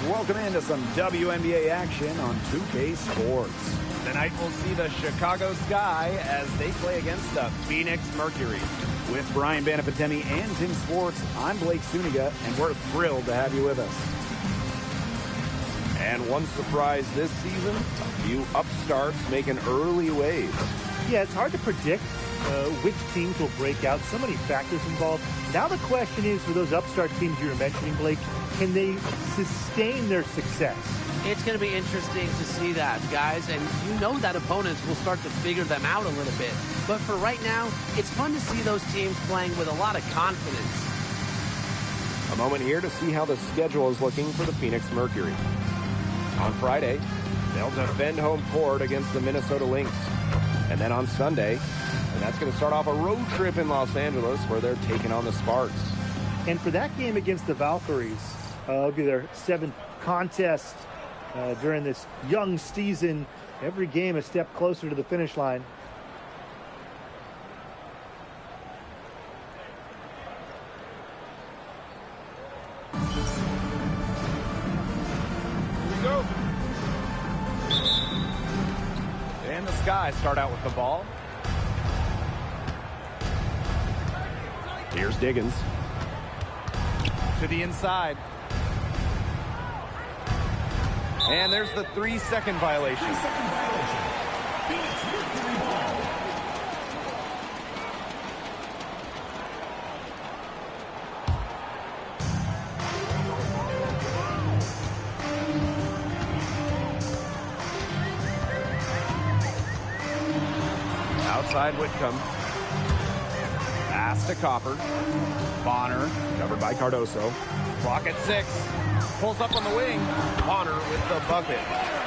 Welcome into some WNBA action on 2K Sports. Tonight we'll see the Chicago Sky as they play against the Phoenix Mercury. With Brian Banafitemi and Tim Swartz, I'm Blake Suniga, and we're thrilled to have you with us. And one surprise this season, a few upstarts making early waves. Yeah, it's hard to predict which teams will break out. So many factors involved. Now the question is, for those upstart teams you were mentioning, Blake, can they sustain their success? It's going to be interesting to see that, guys, and you know that opponents will start to figure them out a little bit. But for right now, it's fun to see those teams playing with a lot of confidence. A moment here to see how the schedule is looking for the Phoenix Mercury. On Friday, they'll defend home court against the Minnesota Lynx. And then on Sunday, and that's going to start off a road trip in Los Angeles where they're taking on the Sparks. And for that game against the Valkyries, it'll be their 7th contest during this young season. Every game a step closer to the finish line. Here we go. And the Sky start out with the ball. Here's Diggins. To the inside. And there's the 3-second violation. Outside Whitcomb. Pass to Copper. Bonner, covered by Cardoso. Clock at 6. Pulls up on the wing. Bonner with the bucket.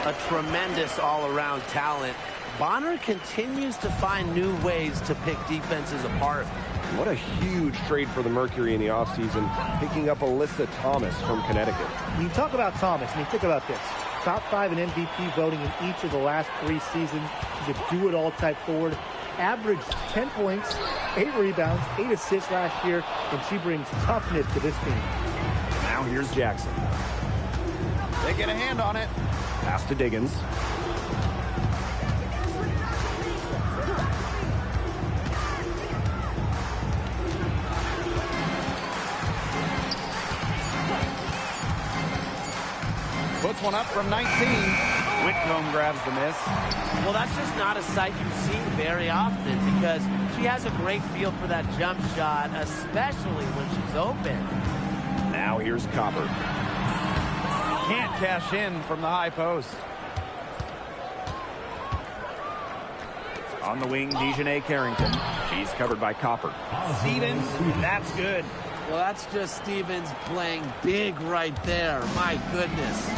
A tremendous all-around talent. Bonner continues to find new ways to pick defenses apart. What a huge trade for the Mercury in the offseason, picking up Alyssa Thomas from Connecticut. When you talk about Thomas, think about this. Top 5 in MVP voting in each of the last 3 seasons. She's a do-it-all type forward. Averaged 10 points, 8 rebounds, 8 assists last year, and she brings toughness to this team. Now here's Jackson. They get a hand on it. Pass to Diggins. Puts one up from 19. Whitcomb grabs the miss. Well, that's just not a sight you see very often because she has a great feel for that jump shot, especially when she's open. Now here's Copper. Can't cash in from the high post. On the wing, Dejanay Carrington. She's covered by Copper. Stevens, that's good. Well, that's just Stevens playing big right there. My goodness.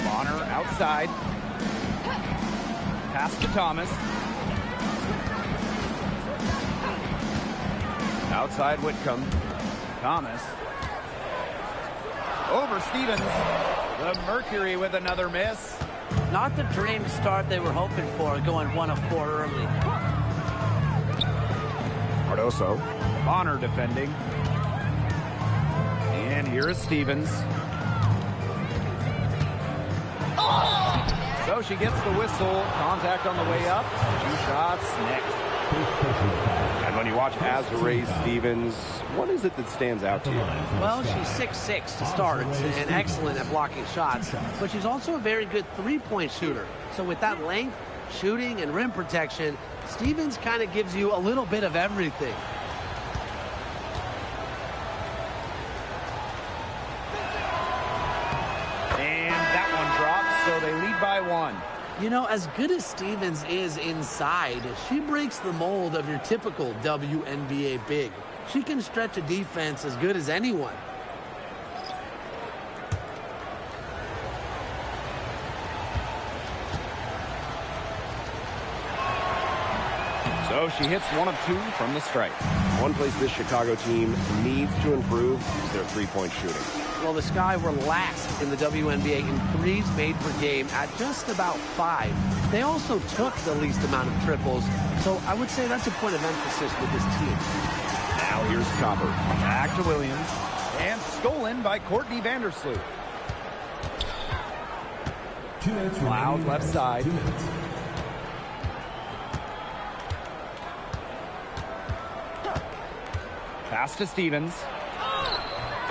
Bonner outside. Pass to Thomas. Outside Whitcomb. Thomas. Over Stevens. The Mercury with another miss. Not the dream start they were hoping for, going 1 of 4 early. Cardoso. Bonner defending. And here is Stevens. So she gets the whistle. Contact on the way up. 2 shots next. And when you watch Azurá Stevens, what is it that stands out to you? Well, she's 6'6" to start and excellent at blocking shots, but she's also a very good three-point shooter. So with that length, shooting, and rim protection, Stevens kind of gives you a little bit of everything. And that one drops, so they lead by 1. You know, as good as Stevens is inside, she breaks the mold of your typical WNBA big. She can stretch a defense as good as anyone. So she hits 1 of 2 from the stripe. One place this Chicago team needs to improve is their three-point shooting. Well, the Sky were last in the WNBA in threes made per game at just about 5. They also took the least amount of triples, so I would say that's a point of emphasis with this team. Now here's Copper. Back to Williams. And stolen by Courtney Vandersloot. Cloud left side. Pass to Stevens.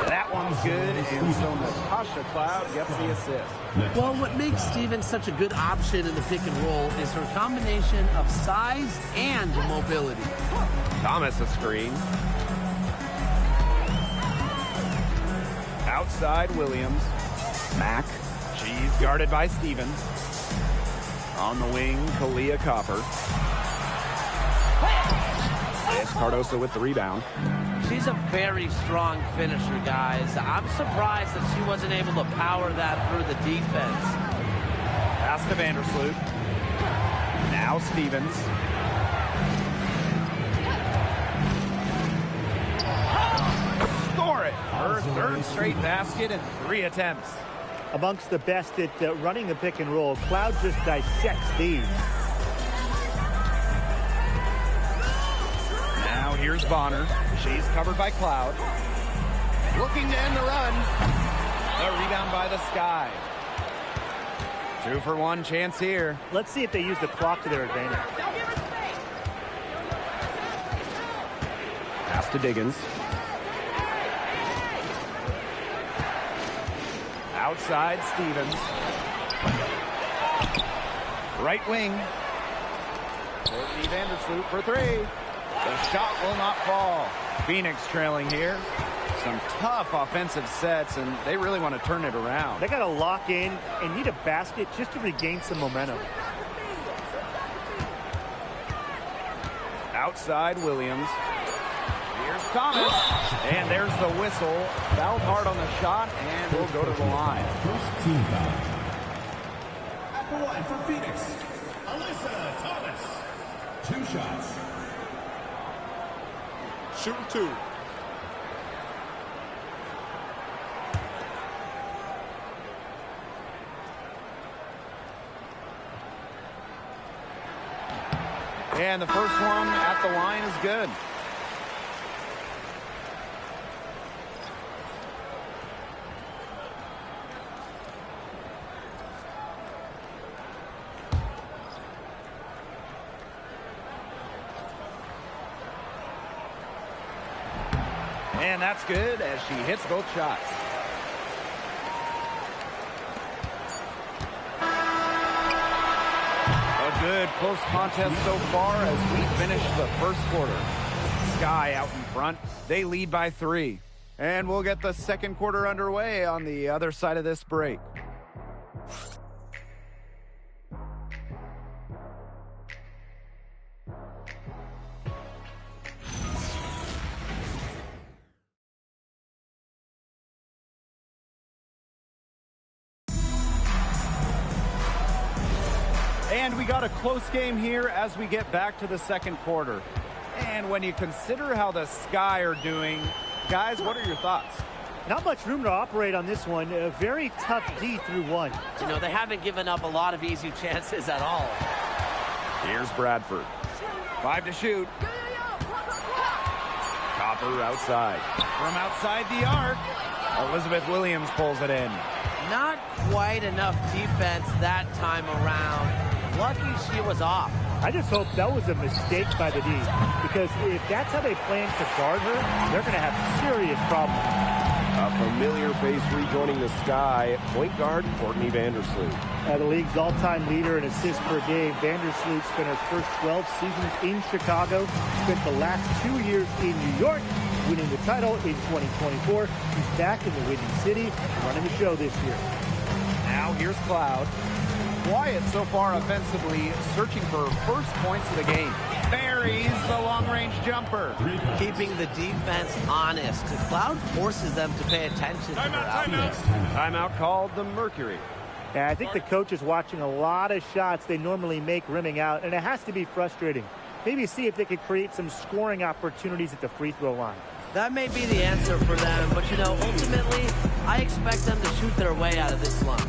That one's good, and so Natasha Cloud gets the assist. Well, what makes Stevens such a good option in the pick and roll is her combination of size and mobility. Thomas a screen. Outside Williams. Mack. She's guarded by Stevens. On the wing, Kalia Copper. It's Cardoso with the rebound. She's a very strong finisher, guys. I'm surprised that she wasn't able to power that through the defense. Pass to Vandersloot. Now Stevens. Score it! Her third straight basket in 3 attempts. Amongst the best at running the pick and roll, Cloud just dissects these. Now here's Bonner. She's covered by Cloud. Looking to end the run. A rebound by the Sky. 2-for-1 chance here. Let's see if they use the clock to their advantage. Pass to Diggins. Outside Stevens. Right wing. Courtney Vandersloot for 3. The shot will not fall. Phoenix trailing here. Some tough offensive sets, and they really want to turn it around. They got to lock in and need a basket just to regain some momentum. Outside Williams. Here's Thomas. And there's the whistle. Fouled hard on the shot, and we'll go to the line. First team foul. At the line for Phoenix, Alyssa Thomas. 2 shots. Shooting 2. And the first one at the line is good. And that's good as she hits both shots. A good close contest so far as we finish the first quarter. Sky out in front. They lead by 3. And we'll get the second quarter underway on the other side of this break. And we got a close game here as we get back to the second quarter. And when you consider how the Sky are doing, guys, what are your thoughts? Not much room to operate on this one. A very tough D through 1. You know, they haven't given up a lot of easy chances at all. Here's Bradford. 5 to shoot. Copper outside. From outside the arc, Elizabeth Williams pulls it in. Not quite enough defense that time around. Lucky she was off. I just hope that was a mistake by the D, because if that's how they plan to guard her, they're going to have serious problems. A familiar face rejoining the Sky, point guard Courtney Vandersloot. The league's all-time leader in assists per game, Vandersloot spent her first 12 seasons in Chicago, spent the last 2 years in New York, winning the title in 2024. She's back in the winning city, running the show this year. Now here's Cloud. Quiet so far offensively, searching for her first points of the game. Buries the long-range jumper. Keeping the defense honest. Cloud forces them to pay attention to her out there. Timeout called the Mercury. Yeah, I think the coach is watching a lot of shots they normally make rimming out, and it has to be frustrating. Maybe see if they could create some scoring opportunities at the free throw line. That may be the answer for them, but you know, ultimately, I expect them to shoot their way out of this slump.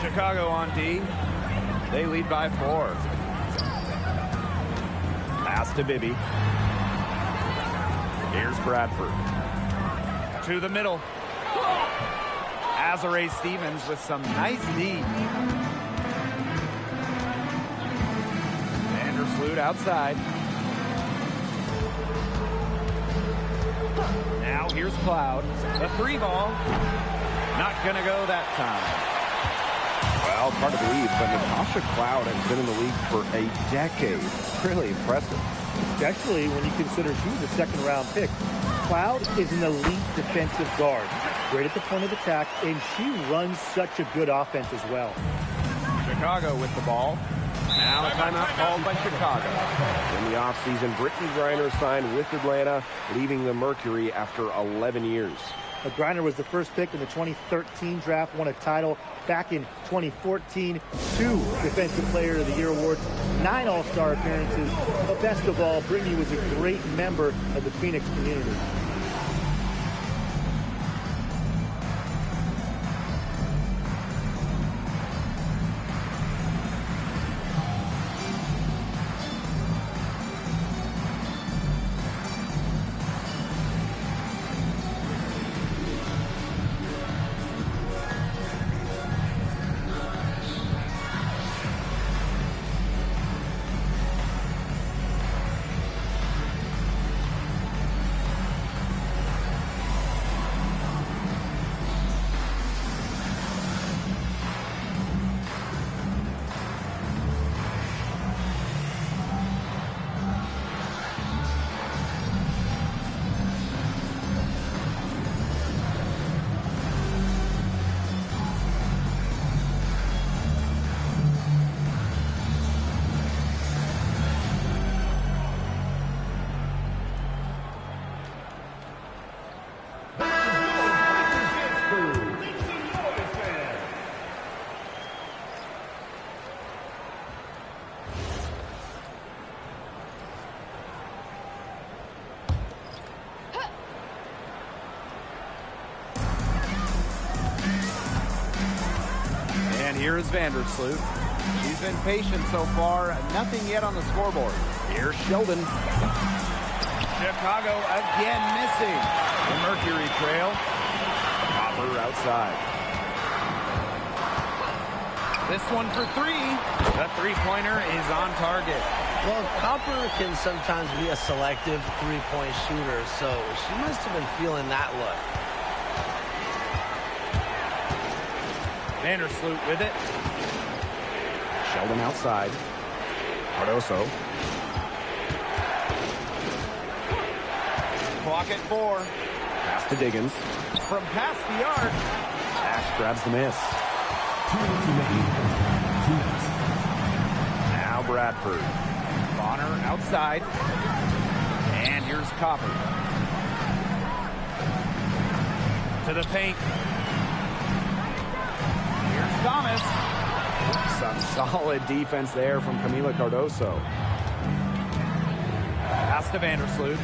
Chicago on D. They lead by 4. Pass to Bibby. Here's Bradford. To the middle. Azare Stevens with some nice D. Vandersloot outside. Now here's Cloud. The 3 ball. Not going to go that time. Well, it's hard to believe, but Natasha Cloud has been in the league for a decade. Really impressive. Especially when you consider she was a second-round pick. Cloud is an elite defensive guard. Great at the point of attack, and she runs such a good offense as well. Chicago with the ball. Now a timeout called by Chicago. In the offseason, Brittany Griner signed with Atlanta, leaving the Mercury after 11 years. Griner was the first pick in the 2013 draft, won a title back in 2014, 2 Defensive Player of the Year awards, 9 All-Star appearances, but best of all, Brittany was a great member of the Phoenix community. Here's Vandersloot. She's been patient so far. Nothing yet on the scoreboard. Here's Sheldon. Chicago again missing. The Mercury trail. Copper outside. This one for 3. The 3-pointer is on target. Well, Copper can sometimes be a selective 3-point shooter, so she must have been feeling that look. Vandersloot with it. Sheldon outside. Cardoso. Clock at 4. Pass to Diggins. From past the arc. Ash grabs the miss. Now Bradford. Bonner outside. And here's Copper. To the paint. Thomas. Some solid defense there from Camila Cardoso. Pass to Vandersloot.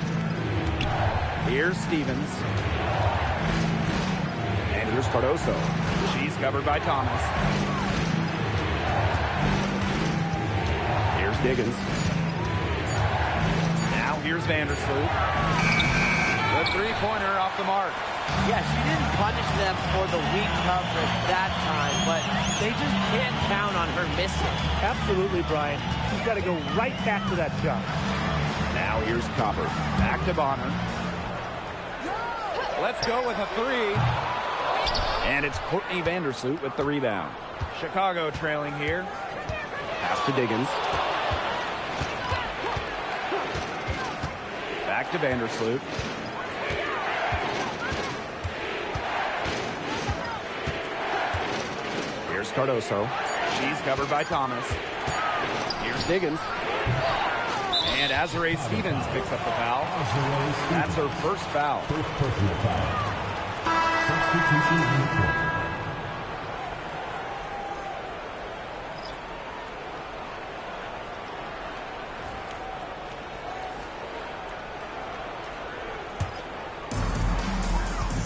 Here's Stevens. And here's Cardoso. She's covered by Thomas. Here's Diggins. Now here's Vandersloot. The 3-pointer off the mark. Yeah, she didn't punish them for the weak coverage that time, but they just can't count on her missing. Absolutely, Brian. She's got to go right back to that shot. Now here's Copper. Back to Bonner. Let's go with a 3. And it's Courtney Vandersloot with the rebound. Chicago trailing here. Pass to Diggins. Back to Vandersloot. Here's Cardoso. She's covered by Thomas. Here's Diggins. And Azare Stevens picks up the foul. That's her first foul. First personal foul. Substitution on the court.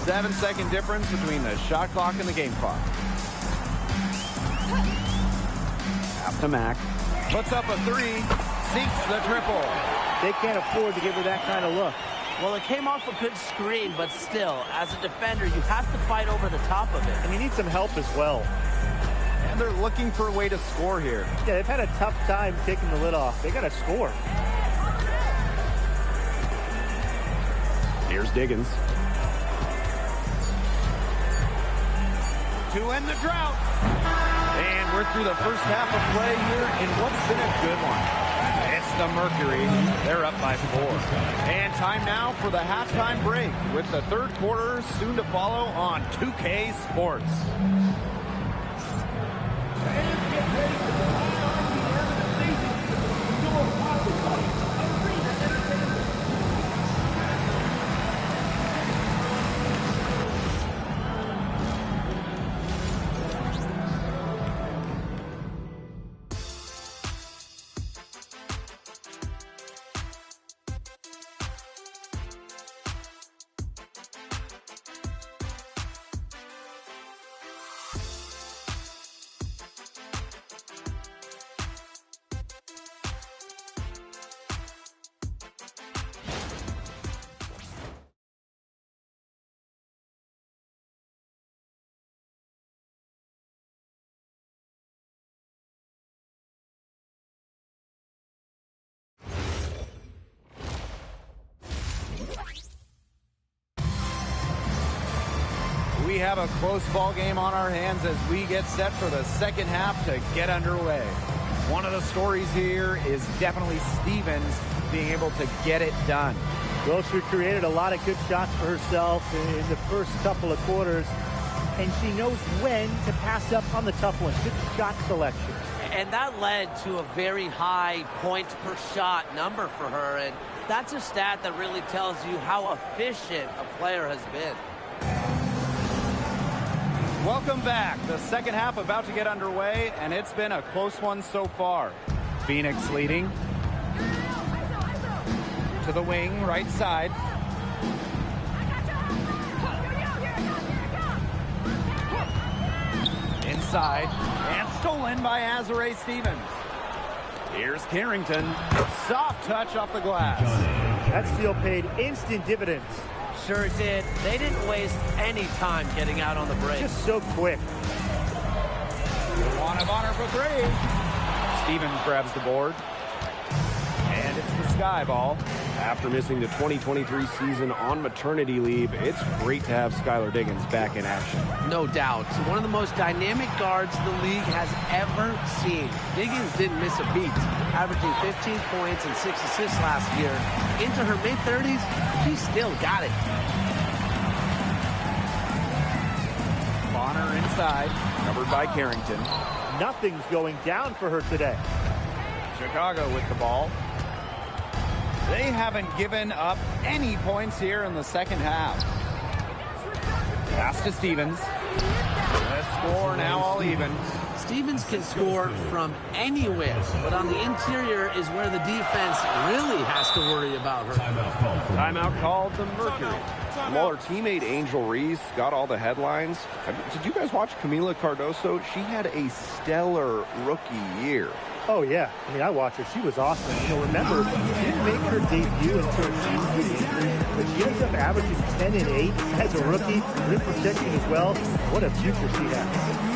Seven-second difference between the shot clock and the game clock. Mack puts up a three, sinks the triple. They can't afford to give her that kind of look. Well, it came off a good screen, but still, as a defender, you have to fight over the top of it. And you need some help as well. And they're looking for a way to score here. Yeah, they've had a tough time taking the lid off. They got to score. Here's Diggins. To end the drought. And we're through the first half of play here in what's been a good one. It's the Mercury. They're up by 4. And time now for the halftime break with the third quarter soon to follow on 2K Sports. We have a close ball game on our hands as we get set for the second half to get underway. One of the stories here is definitely Stevens being able to get it done. Well, she created a lot of good shots for herself in the first couple of quarters, and she knows when to pass up on the tough ones. Good shot selection. And that led to a very high points per shot number for her, and that's a stat that really tells you how efficient a player has been. Welcome back. The second half about to get underway, and it's been a close one so far. Phoenix leading. To the wing, right side. Inside, and stolen by Azare Stevens. Here's Carrington. Soft touch off the glass. That steal paid instant dividends. Sure did. They didn't waste any time getting out on the break. Just so quick. One of honor for 3. Stevens grabs the board. And it's the sky ball. After missing the 2023 season on maternity leave, it's great to have Skylar Diggins back in action. No doubt. One of the most dynamic guards the league has ever seen. Diggins didn't miss a beat, averaging 15 points and 6 assists last year. Into her mid-30s, she still got it. Bonner inside, covered by Carrington. Nothing's going down for her today. Chicago with the ball. They haven't given up any points here in the second half. Pass to Stevens. The score now all even. Stevens can score from anywhere, but on the interior is where the defense really has to worry about her. Timeout called the Mercury. While her teammate Angel Reese got all the headlines, did you guys watch Camila Cardoso? She had a stellar rookie year. Oh, yeah. I mean, I watched her. She was awesome. You know, remember, she didn't make her debut until June, but she ends up averaging 10 and 8 as a rookie. Rim protection as well. What a future she has.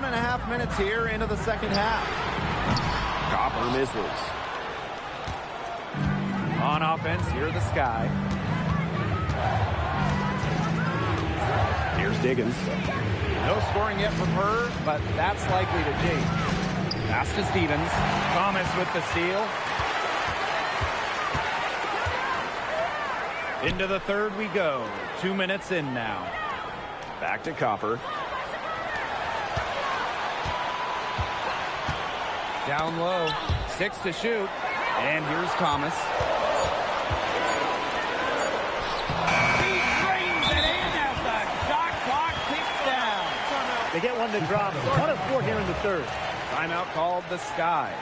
1.5 minutes here into the second half. Copper misses. On offense, here the Sky. Here's Diggins. No scoring yet from her, but that's likely to change. Pass to Stevens. Thomas with the steal. Into the third we go. 2 minutes in now. Back to Copper. Down low. 6 to shoot. And here's Thomas. He brings it in as the shot clock ticks down. They get one to drop. 1 of 4 here in the third. Timeout called the Sky.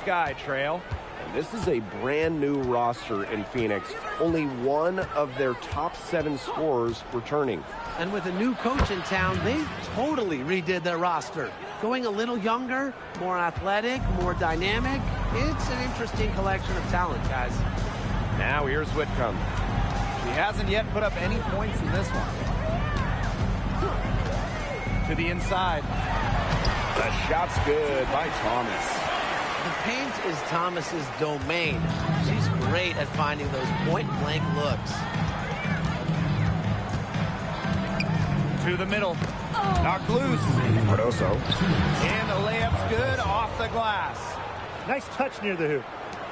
Sky trail. And this is a brand new roster in Phoenix. Only one of their top 7 scorers returning. And with a new coach in town, they totally redid their roster. Going a little younger, more athletic, more dynamic. It's an interesting collection of talent, guys. Now here's Whitcomb. He hasn't yet put up any points in this one. To the inside. The shot's good by Thomas. The paint is Thomas's domain. She's great at finding those point-blank looks. To the middle. Knocked loose. Cardoso. And the layup's good off the glass. Nice touch near the hoop.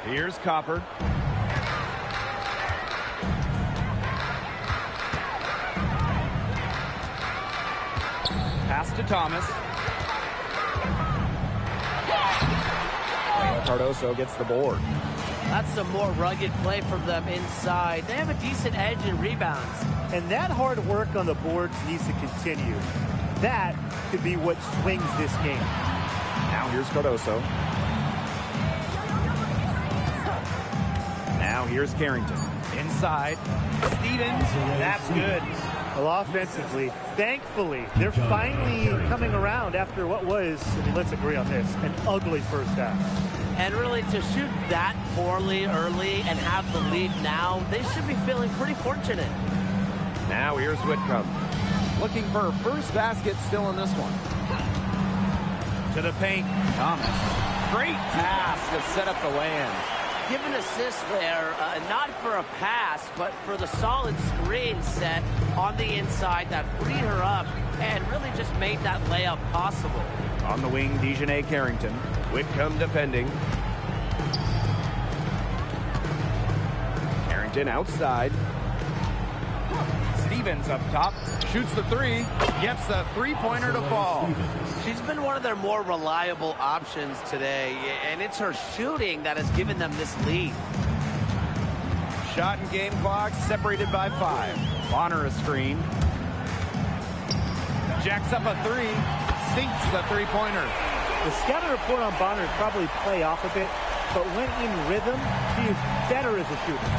Here's Copper. Pass to Thomas. Cardoso gets the board. That's some more rugged play from them inside. They have a decent edge in rebounds. And that hard work on the boards needs to continue. That could be what swings this game. Now here's Cardoso. Now here's Carrington. Inside. Stevens. That's good. Well, offensively, thankfully, they're finally coming around after what was, I mean, let's agree on this, an ugly first half. And really, to shoot that poorly early and have the lead now, they should be feeling pretty fortunate. Now here's Whitcomb. Looking for a first basket still in this one. To the paint. Thomas. Great pass to set up the land. Give an assist there, not for a pass, but for the solid screen set on the inside that freed her up and really just made that layup possible. On the wing, Dejanay Carrington. Whitcomb defending. Carrington outside. Stevens up top. Shoots the three. Gets the three-pointer to fall. She's been one of their more reliable options today, and it's her shooting that has given them this lead. Shot and game clock separated by 5. Bonner a screen. Jacks up a three. Sinks the three-pointer. The scouting report on Bonner is probably play off a bit, but when in rhythm, she is better as a shooter.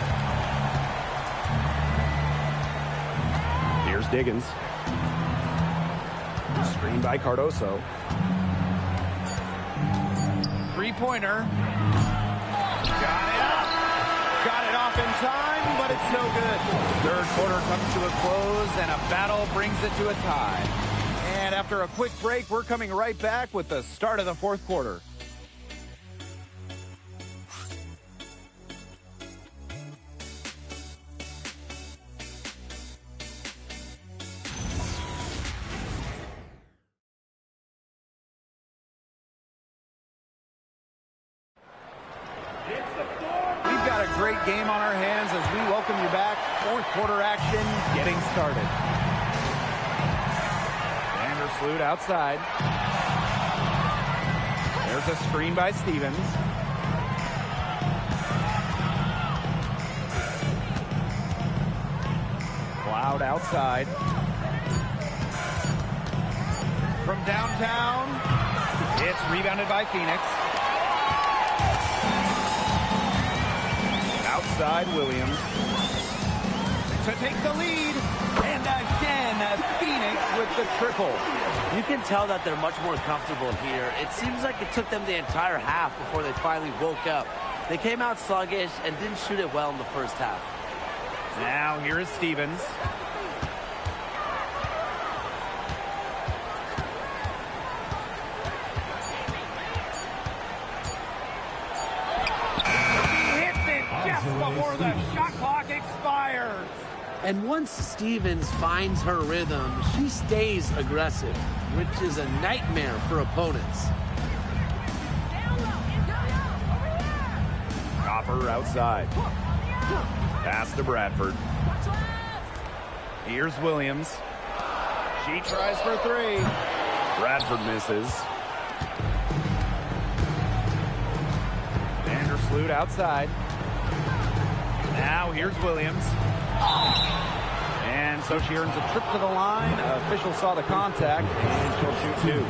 Here's Diggins. Screen by Cardoso. three-pointer. Got it up. Got it off in time, but it's no good. Third quarter comes to a close, and a battle brings it to a tie. And after a quick break, we're coming right back with the start of the fourth quarter. We've got a great game on our hands as we welcome you back. Fourth quarter action getting started. Vandersloot outside. There's a screen by Stevens. Cloud outside. From downtown, it's rebounded by Phoenix. Outside Williams to take the lead, and again Phoenix with the triple. You can tell that they're much more comfortable here. It seems like it took them the entire half before they finally woke up. They came out sluggish and didn't shoot it well in the first half. Now here is Stevens. Before the shot clock expires. And once Stevens finds her rhythm, she stays aggressive, which is a nightmare for opponents. Copper outside. Pass to Bradford. Here's Williams. She tries for three. Bradford misses. Vandersloot outside. Now here's Williams. And so she earns a trip to the line. Official saw the contact, and she'll shoot two.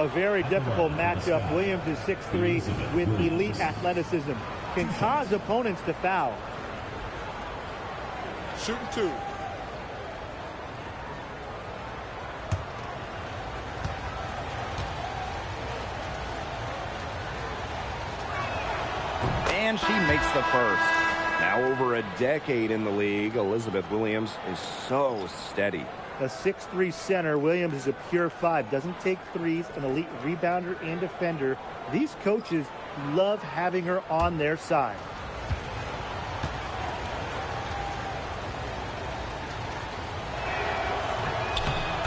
A very difficult matchup. Williams is 6'3" with elite athleticism. Can cause opponents to foul. Shooting two. And she makes the first. Now over a decade in the league, Elizabeth Williams is so steady. A 6'3" center, Williams is a pure 5. Doesn't take threes, an elite rebounder and defender. These coaches love having her on their side.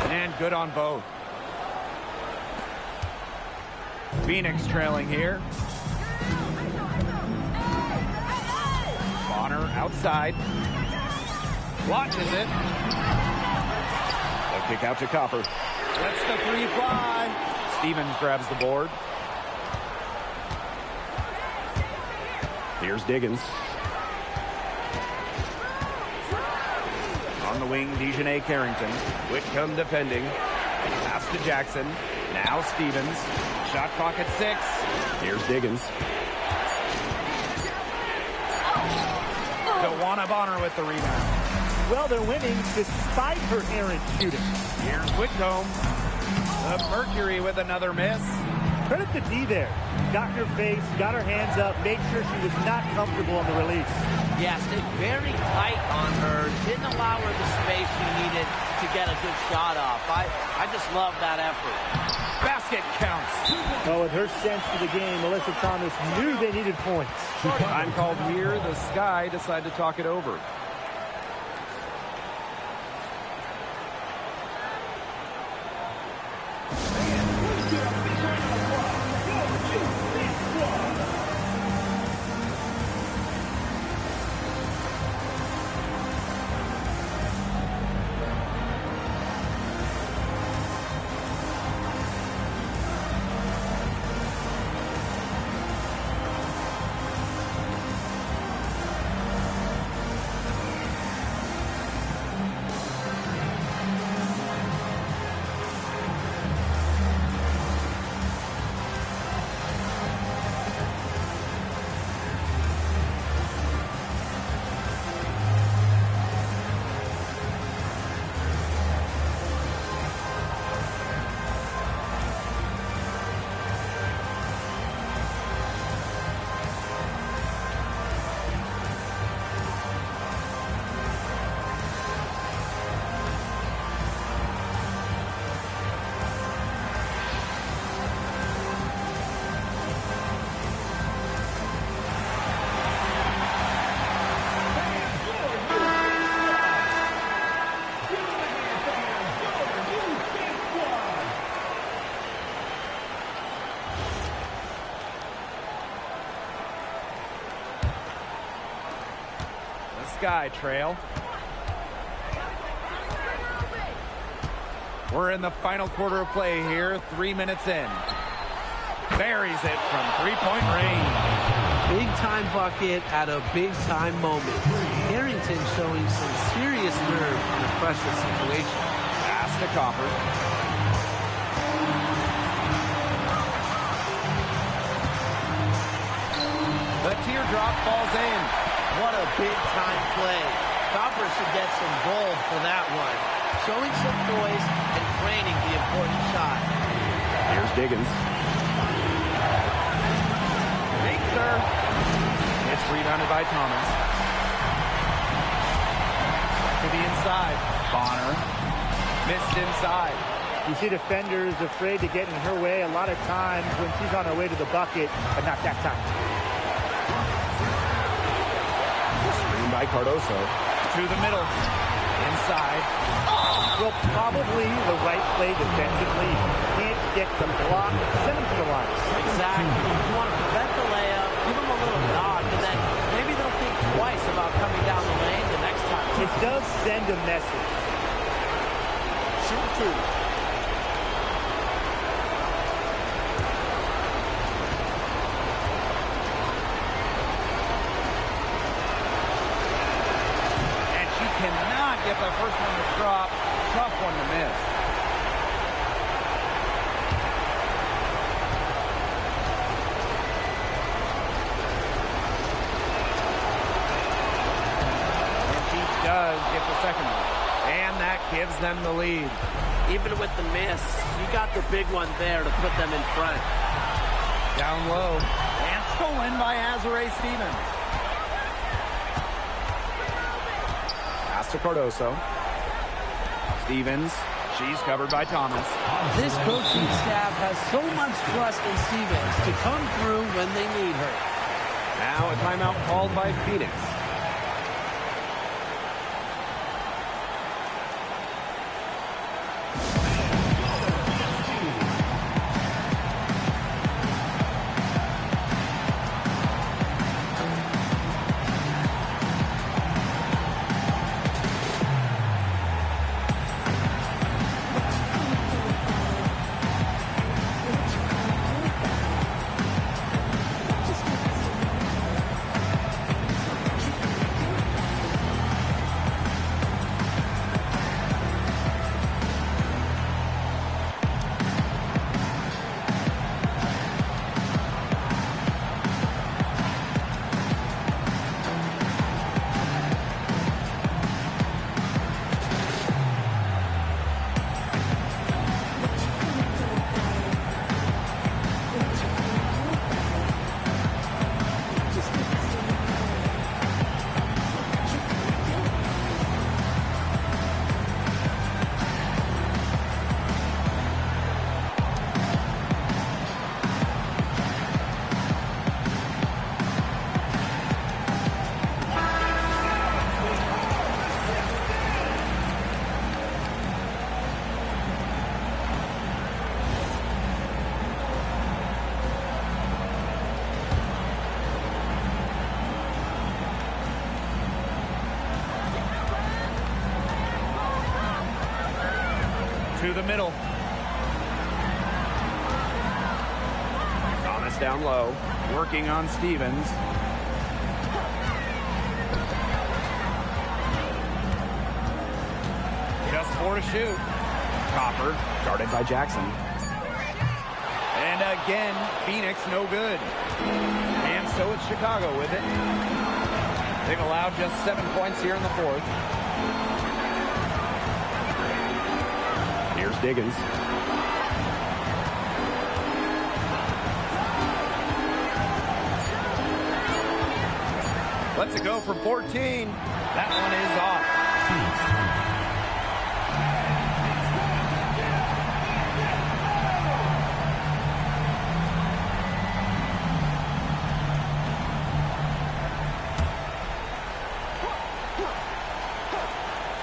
And good on both. Phoenix trailing here. Bonner outside. Launches it. A kick out to Copper. Lets the three fly. Stevens grabs the board. Here's Diggins. On the wing, Dejanay Carrington. Whitcomb defending. Pass to Jackson. Now Stevens. Shot clock at 6. Here's Diggins. Dewana Bonner with the rebound. Well, they're winning despite her errant shooting. Here's Whitcomb. The Mercury with another miss. Credit to D there. Got in her face, got her hands up, made sure she was not comfortable on the release. Yeah, stayed very tight on her. Didn't allow her the space she needed to get a good shot off. I just love that effort. Basket counts. Well, with her sense for the game, Melissa Thomas knew they needed points. Time called here. The Sky decide to talk it over. Sky trail. We're in the final quarter of play here, 3 minutes in. Buries it from three-point range. Big-time bucket at a big-time moment. Harrington showing some serious nerve in a pressure situation. Pass to Copper. The teardrop falls in. What a big-time play. Copper should get some gold for that one. Showing some poise and draining the important shot. Here's Diggins. It's rebounded by Thomas. To the inside. Bonner. Missed inside. You see defenders afraid to get in her way a lot of times when she's on her way to the bucket, but not that time. Screen by Cardoso. To the middle. Inside. Well, probably the right play defensively. Can't get the block. Send them to the line. Exactly. You want to prevent the layup, give them a little nod, and then maybe they'll think twice about coming down the lane the next time. It does send a message. Shoot two. And she cannot get the first one to drop. Tough one to miss. Does get the second one. And that gives them the lead. Even with the miss, you got the big one there to put them in front. Down low. And stolen by Azure Stevens. Pass to Cardoso. Stevens. She's covered by Thomas. This coaching staff has so much trust in Stevens to come through when they need her. Now a timeout called by Phoenix. To the middle. Thomas down low. Working on Stevens. Just 4 to shoot. Copper. Guarded by Jackson. And again, Phoenix no good. And so it's Chicago with it. They've allowed just 7 points here in the fourth. Here's Diggins. Lets it go from 14. That one is off.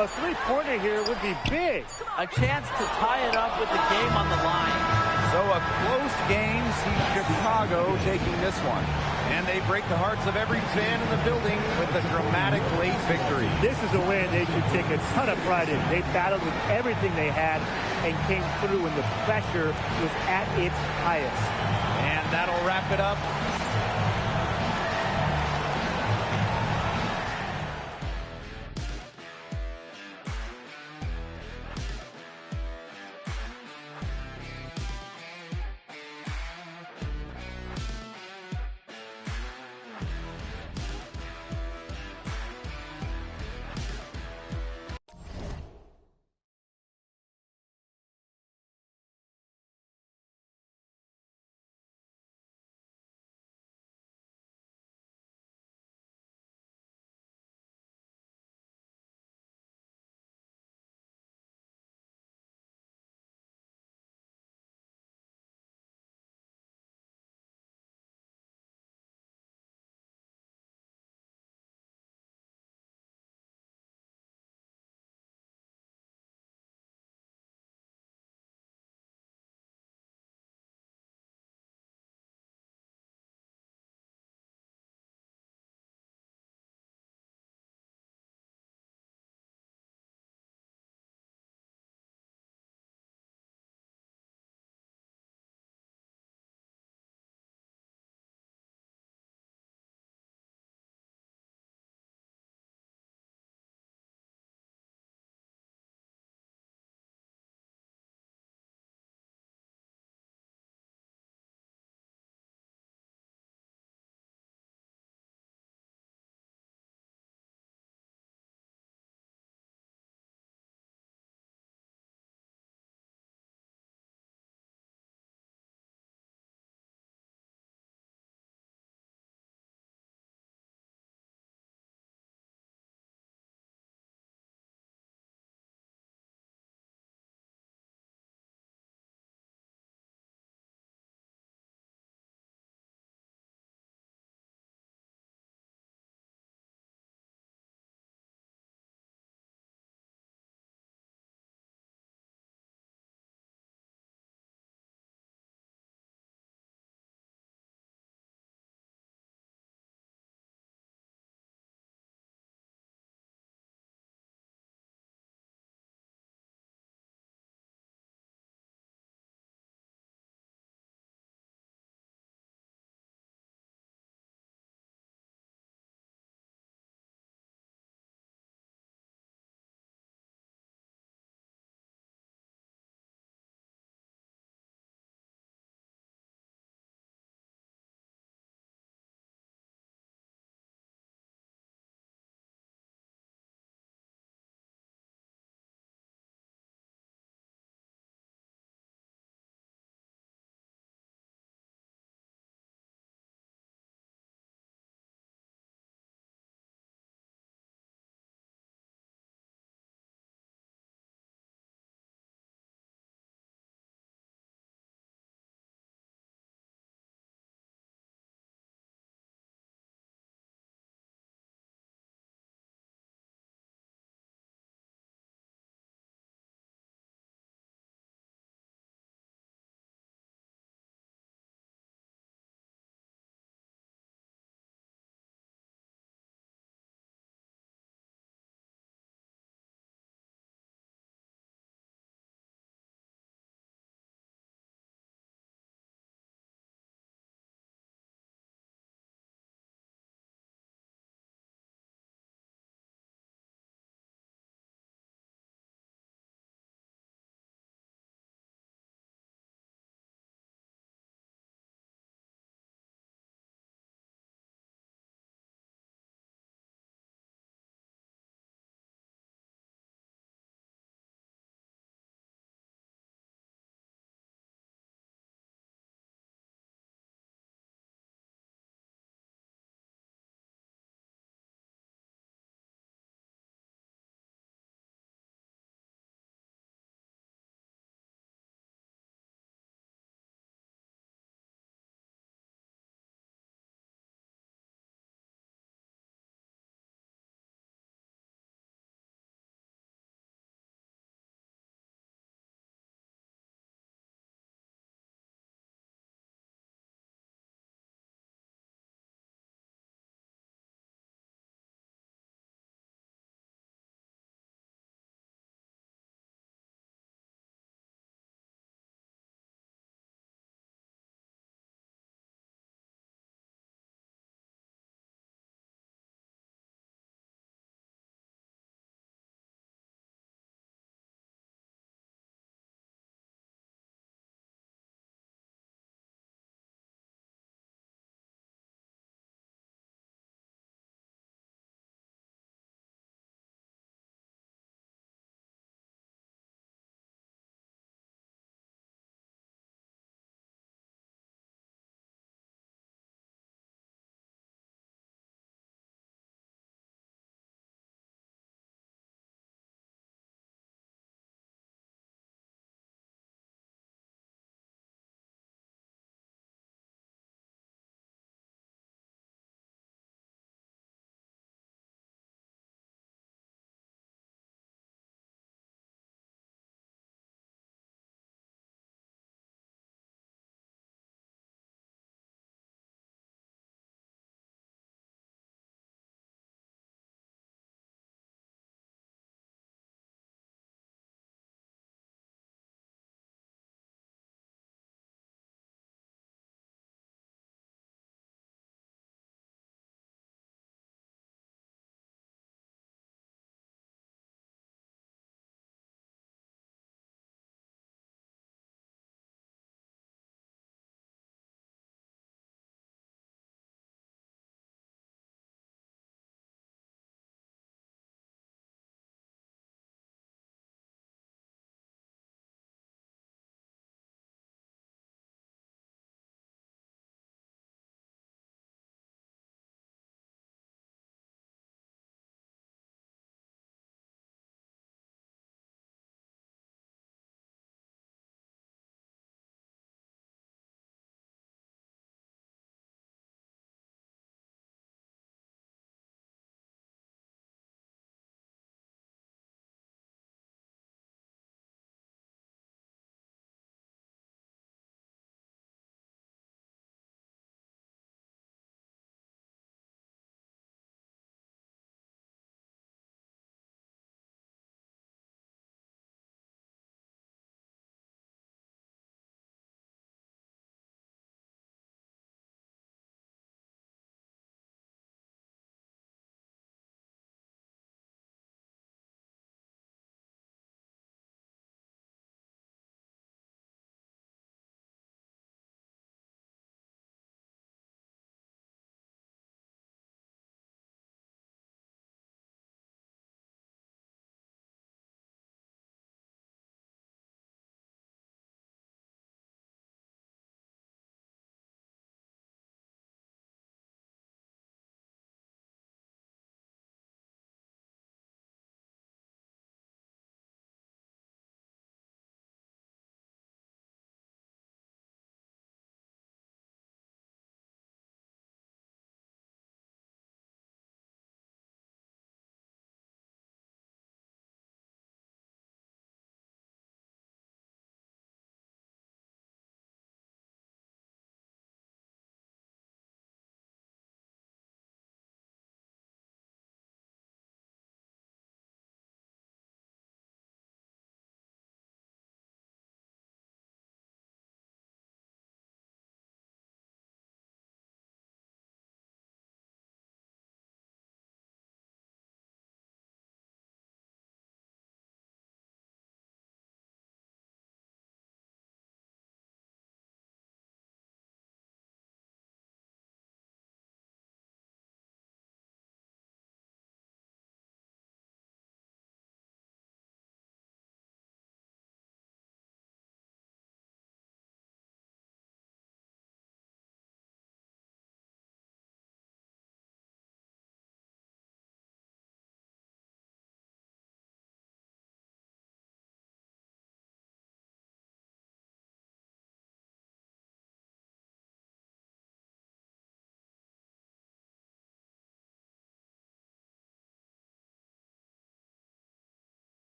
A three-pointer here would be big. A chance to tie it up with the game on the line. So a close game sees Chicago taking this one. And they break the hearts of every fan in the building with a dramatic late victory. This is a win they should take a ton of pride in. They battled with everything they had and came through when the pressure was at its highest. And that'll wrap it up